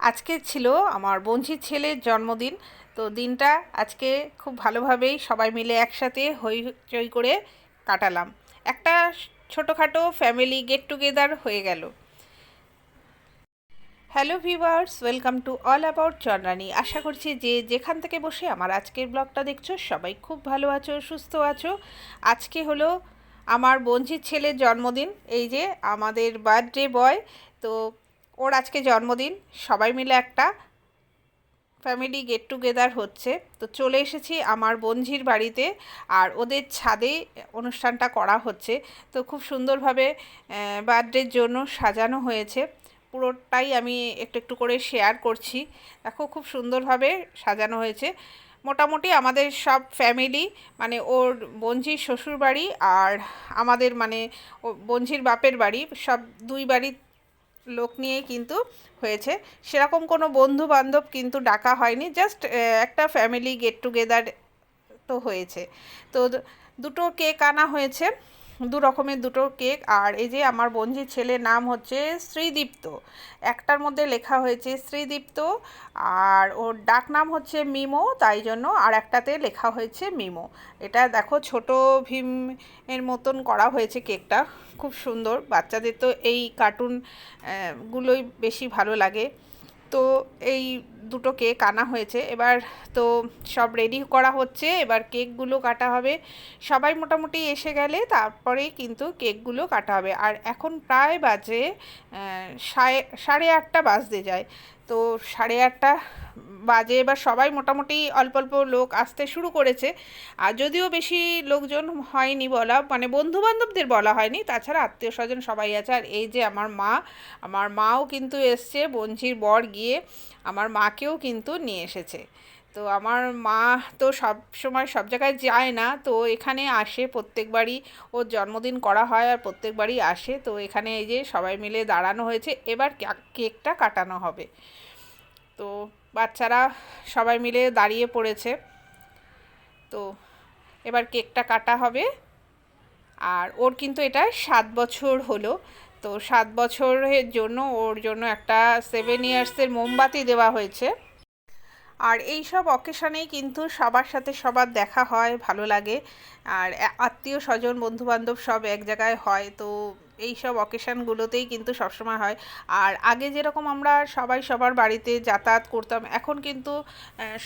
আজকে ছিল আমার বোনঝির ছেলের জন্মদিন। তো দিনটা আজকে খুব ভালোভাবেই সবাই মিলে একসাথে হইচই করে কাটালাম। একটা ছোটোখাটো ফ্যামিলি গেট টুগেদার হয়ে গেল। Hello viewers, welcome to all about Chandrani. আশা করছি যে যেখান থেকে বসে আমার আজকের ব্লগটা দেখছো সবাই খুব ভালো আছো, সুস্থ আছো। আজকে হলো আমার বোনঝির ছেলের জন্মদিন। এই যে আমাদের বার্থডে বয়, তো ওর আজকে জন্মদিন। সবাই মিলে একটা ফ্যামিলি গেট টুগেদার হচ্ছে। তো চলে এসেছি আমার বোনঝির বাড়িতে, আর ওদের ছাদে অনুষ্ঠানটা করা হচ্ছে। তো খুব সুন্দরভাবে বার্থডের জন্য সাজানো হয়েছে। পুরোটাই আমি একটু একটু করে শেয়ার করছি। দেখো খুব সুন্দরভাবে সাজানো হয়েছে। মোটামুটি আমাদের সব ফ্যামিলি, মানে ওর বোনঝির শ্বশুর বাড়ি আর আমাদের মানে ও বোনঝির বাপের বাড়ি, সব দুই বাড়ির লোক নিয়েই কিন্তু হয়েছে। সেরকম কোনো বন্ধু বান্ধব কিন্তু ডাকা হয়নি, জাস্ট একটা ফ্যামিলি গেট টুগেদার তো হয়েছে। তো দুটো কেক আনা হয়েছে, দু রকমের দুটো কেক। আর এই যে আমার বোনঝির ছেলের নাম হচ্ছে শ্রীদীপ্ত। একটার মধ্যে লেখা হয়েছে শ্রীদীপ্ত, আর ওর ডাক নাম হচ্ছে মিমো, তাই জন্য আর একটাতে লেখা হয়েছে মিমো। এটা দেখো ছোট ভীম এর মতন করা হয়েছে কেকটা, খুব সুন্দর। বাচ্চাদের তো এই কার্টুন গুলোই বেশি ভালো লাগে। তো এই দুটো কেক আনা হয়েছে। এবার তো সব রেডি করা হচ্ছে, এবার কেকগুলো কাটা হবে। সবাই মোটামুটি এসে গেলে তারপরেই কিন্তু কেকগুলো কাটা হবে। আর এখন প্রায় বাজে সাড়ে আটটা বাজতে যায়। তো সাড়ে আটটা বাজে, এবার সবাই মোটামুটি অল্প অল্প লোক আসতে শুরু করেছে। আর যদিও বেশি লোকজন হয়নি বলা, মানে বন্ধু বান্ধবদের বলা হয়নি, তাছাড়া আত্মীয় স্বজন সবাই আছে। আর এই যে আমার মাও কিন্তু এসছে, বোনঝির বর গিয়ে আমার মাকেও কিন্তু নিয়ে এসেছে। তো আমার মা তো সব সময় সব জায়গায় যায় না, তো এখানে আসে প্রত্যেকবারই। ওর জন্মদিন করা হয় আর প্রত্যেকবারই আসে। তো এখানে এই যে সবাই মিলে দাঁড়ানো হয়েছে, এবার কেকটা কাটানো হবে। তো বাচ্চারা সবাই মিলে দাঁড়িয়ে পড়েছে। তো এবার কেকটা কাটা হবে। আর ওর কিন্তু এটা 7 বছর হলো। তো 7 বছরের জন্য ওর জন্য একটা 7 ইয়ার্সের মোমবাতি দেওয়া হয়েছে। আর এই সব অকেশনেই কিন্তু সবার সাথে সবার দেখা হয়, ভালো লাগে। আর আত্মীয় স্বজন বন্ধুবান্ধব সব এক জায়গায় হয়, তো এই সব অকেশানগুলোতেই কিন্তু সবসময় হয়। আর আগে যেরকম আমরা সবাই সবার বাড়িতে যাতায়াত করতাম, এখন কিন্তু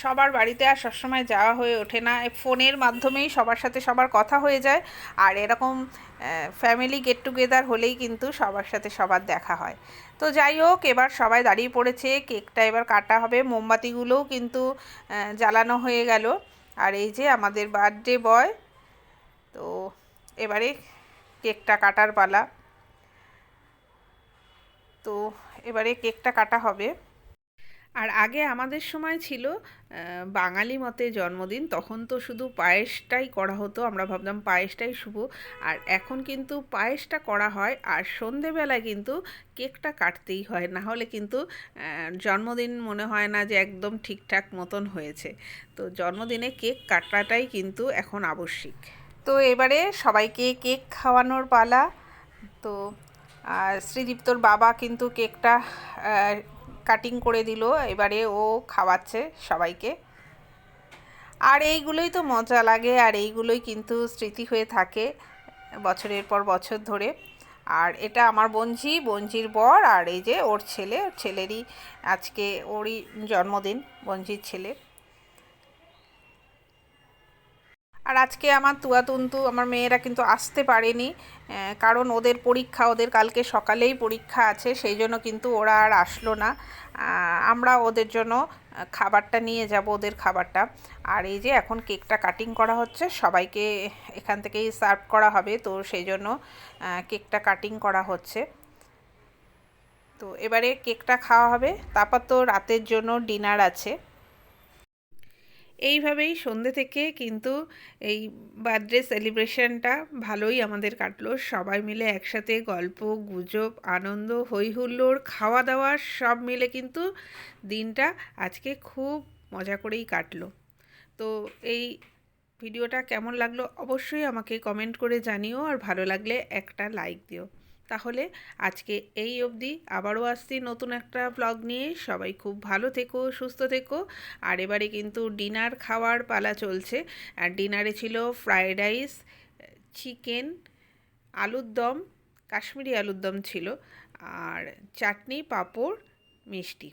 সবার বাড়িতে আর সবসময় যাওয়া হয়ে ওঠে না। ফোনের মাধ্যমেই সবার সাথে সবার কথা হয়ে যায়। আর এরকম ফ্যামিলি গেট টুগেদার হলেই কিন্তু সবার সাথে সবার দেখা হয়। তো যাই হোক, এবার সবাই দাঁড়িয়ে পড়েছে, কেকটা এবার কাটা হবে। মোমবাতিগুলোও কিন্তু জ্বালানো হয়ে গেল। আর এই যে আমাদের বার্থডে বয়, তো এবারে কেকটা কাটার পালা। তো এবারে কেকটা কাটা হবে। আর আগে আমাদের সময় ছিল বাঙালি মতে জন্মদিন, তখন তো শুধু পায়েসটাই করা হতো, আমরা ভাবতাম পায়েসটাই শুভ। আর এখন কিন্তু পায়েসটা করা হয়, আর সন্ধেবেলায় কিন্তু কেকটা কাটতেই হয়, না হলে কিন্তু জন্মদিন মনে হয় না যে একদম ঠিকঠাক মতন হয়েছে। তো জন্মদিনে কেক কাটাটাই কিন্তু এখন আবশ্যিক। তো এবারে সবাইকে কেক খাওয়ানোর পালা। তো আর শ্রীদীপ্তর বাবা কিন্তু কেকটা কাটিং করে দিল, এবারে ও খাওয়াচ্ছে সবাইকে। আর এইগুলোই তো মজা লাগে, আর এইগুলোই কিন্তু স্মৃতি হয়ে থাকে বছরের পর বছর ধরে। আর এটা আমার বোনঝির বর, আর এই যে ওর ছেলেরই আজকে ওরই জন্মদিন, বোনঝির ছেলে। আর আজকে আমার তুয়াতুন্তু আমার মেয়েরা কিন্তু আসতে পারেনি, কারণ ওদের পরীক্ষা, ওদের কালকে সকালেই পরীক্ষা আছে, সেই জন্য কিন্তু ওরা আর আসলো না। আমরা ওদের জন্য খাবারটা নিয়ে যাব, ওদের খাবারটা। আর এই যে এখন কেকটা কাটিং করা হচ্ছে, সবাইকে এখান থেকেই সার্ভ করা হবে, তো সেই জন্য কেকটা কাটিং করা হচ্ছে। তো এবারে কেকটা খাওয়া হবে, তারপর তো রাতের জন্য ডিনার আছে। এইভাবেই সন্ধ্যে থেকে কিন্তু এই বার্থডে সেলিব্রেশনটা ভালোই আমাদের কাটলো। সবাই মিলে একসাথে গল্প গুজব আনন্দ হই হুল্লোড় খাওয়া দাওয়া সব মিলে কিন্তু দিনটা আজকে খুব মজা করেই কাটলো। তো এই ভিডিওটা কেমন লাগলো অবশ্যই আমাকে কমেন্ট করে জানিও, আর ভালো লাগলে একটা লাইক দিও। তাহলে আজকে এই অবধি, আবারও আসছি নতুন একটা ব্লগ নিয়ে। সবাই খুব ভালো থেকো, সুস্থ থেকো। আর এবারে কিন্তু ডিনার খাওয়ার পালা চলছে। আর ডিনারে ছিল ফ্রায়েড রাইস, চিকেন, আলুর দম, কাশ্মীরি আলুর দম ছিল, আর চাটনি, পাঁপড়, মিষ্টি।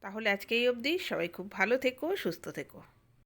তাহলে আজকে এই অবধি, সবাই খুব ভালো থেকো, সুস্থ থেকো।